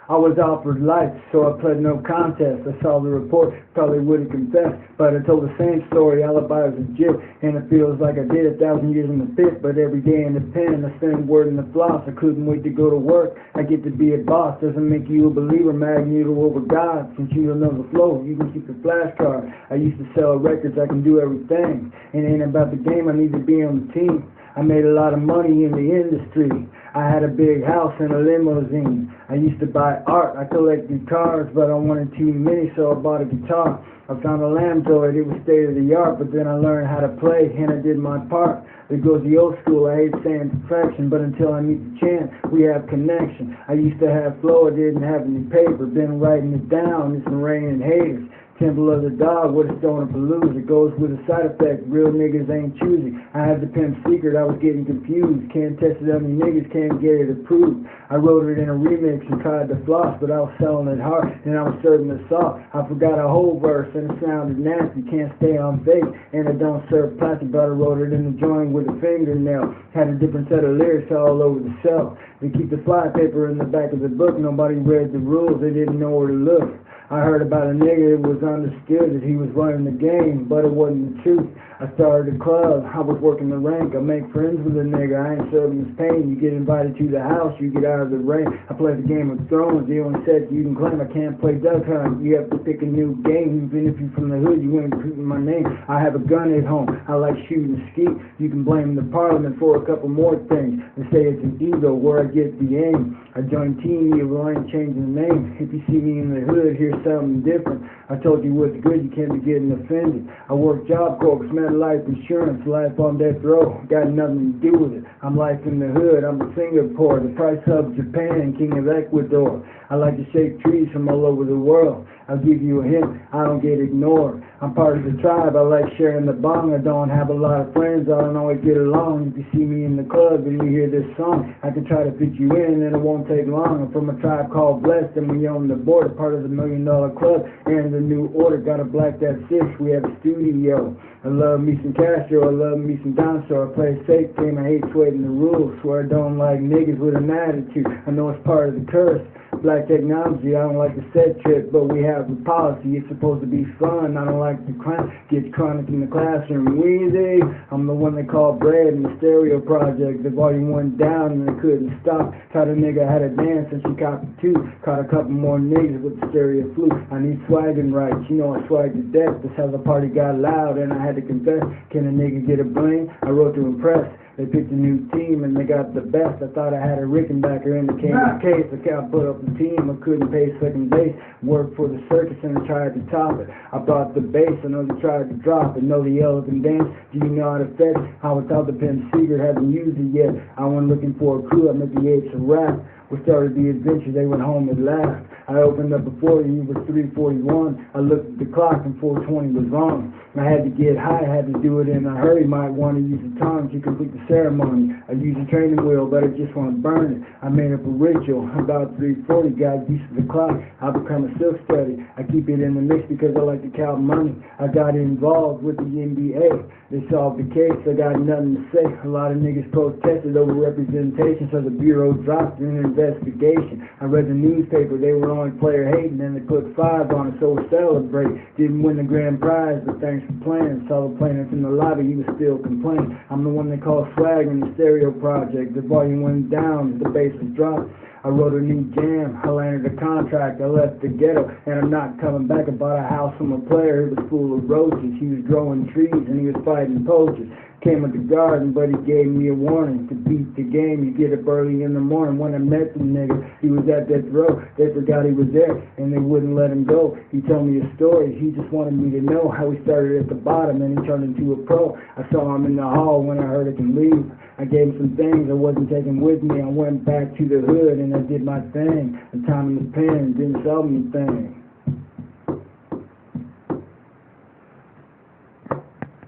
I was offered life, so I pled no contest. I saw the report, probably would have confessed, but I told the same story, alibi was a jib, and it feels like I did 1,000 years in the pit, but every day in the pen, I spend word in the floss. I couldn't wait to go to work. I get to be a boss, doesn't make you a believer, magneto over God. Since you don't know the flow, you can keep the flashcard. I used to sell records, I can do everything. It ain't about the game, I need to be on the team. I made a lot of money in the industry. I had a big house and a limousine. I used to buy art, I collected cars, but I wanted too many, so I bought a guitar. I found a Lambdoid, it was state of the art, but then I learned how to play and I did my part. There goes the old school, I hate saying perfection, but until I meet the chant, we have connection. I used to have flow, I didn't have any paper, been writing it down, it's been raining haters. Temple of the dog with a stone of Palooza. It goes with a side effect. Real niggas ain't choosy. I had the pimp secret. I was getting confused. Can't test it on me niggas. Can't get it approved. I wrote it in a remix and tried to floss, but I was selling it hard and I was serving it soft. I forgot a whole verse and it sounded nasty. Can't stay on fake and I don't serve plastic, but I wrote it in the joint with a fingernail. Had a different set of lyrics all over the shelf. They keep the fly paper in the back of the book. Nobody read the rules. They didn't know where to look. I heard about a nigga, it was understood that he was running the game, but it wasn't the truth. I started a club, I was working the rank, I make friends with a nigga, I ain't serving his pain. You get invited to the house, you get out of the rain. I play the Game of Thrones, the only set you can claim. I can't play Duck Hunt, you have to pick a new game. Even if you're from the hood, you ain't recruiting my name. I have a gun at home, I like shooting skeet. You can blame the parliament for a couple more things and say it's an ego where I get the aim. I joined Team Evil, I ain't changing the name. If you see me in the hood, here's something different. I told you what's good, you can't be getting offended. I work Job Corps, man, life insurance, life on death row, got nothing to do with it. I'm life in the hood, I'm a Singapore, the price of Japan, king of Ecuador. I like to shake trees from all over the world. I'll give you a hint, I don't get ignored. I'm part of the tribe, I like sharing the bong. I don't have a lot of friends, I don't always get along. If you see me in the club and you hear this song, I can try to fit you in and it won't take long. I'm from a tribe called Blessed and we own the board, part of the $1 Million Club and the New Order. Got a black that's 6, we have a studio. I love me some Castro, I love me some Dinosaur. I play a safe game, I hate sweating the rules. Swear I don't like niggas with an attitude. I know it's part of the curse. Black technology, I don't like the set trip, but we have the policy. It's supposed to be fun. I don't like the crime. Gets chronic in the classroom. Weezy, I'm the one they call Bread in the Stereo Project. The volume went down and they couldn't stop. Taught a nigga how to dance and she copied too. Caught a couple more niggas with the stereo flu. I need swagging rights. You know I swag to death. That's how the party got loud and I had to confess. Can a nigga get a bling? I wrote to impress. They picked a new team and they got the best. I thought I had a Rickenbacker in the case. I can't put up the team. I couldn't pay second base. Worked for the circus and I tried to top it. I brought the bass. I know they tried to drop it. Know the elephant dance. Do you know how to fetch? I without the pen secret. Haven't used it yet. I went looking for a crew. I met the apes a rap. We started the adventure, they went home at last. I opened up before you, it was 3:41. I looked at the clock and 4:20 was wrong. I had to get high, had to do it in a hurry. Might want to use the tongue to complete the ceremony. I used a training wheel, but I just want to burn it. I made up a ritual, about 3:40, got used to the clock. I become a silk study. I keep it in the mix because I like to count money. I got involved with the NBA. They solved the case, I got nothing to say. A lot of niggas protested over representation, so the Bureau dropped an investigation. I read the newspaper, they were only player hating, and they put 5 on it, so we celebrate. Didn't win the grand prize, but thanks for playing. Saw the plaintiff in the lobby, he was still complaining. I'm the one they call Swag in the Stereo Project. The volume went down, the bass was dropped. I wrote a new jam, I landed a contract, I left the ghetto, and I'm not coming back. I bought a house from a player, it was full of roses. He was growing trees and he was fighting poachers. Came with the garden, but he gave me a warning. To beat the game, you get up early in the morning. When I met the nigga, he was at Death Row. They forgot he was there, and they wouldn't let him go. He told me a story. He just wanted me to know how he started at the bottom, and he turned into a pro. I saw him in the hall when I heard I can leave. I gave him some things I wasn't taking with me. I went back to the hood, and I did my thing. The time in the pen didn't sell me anything.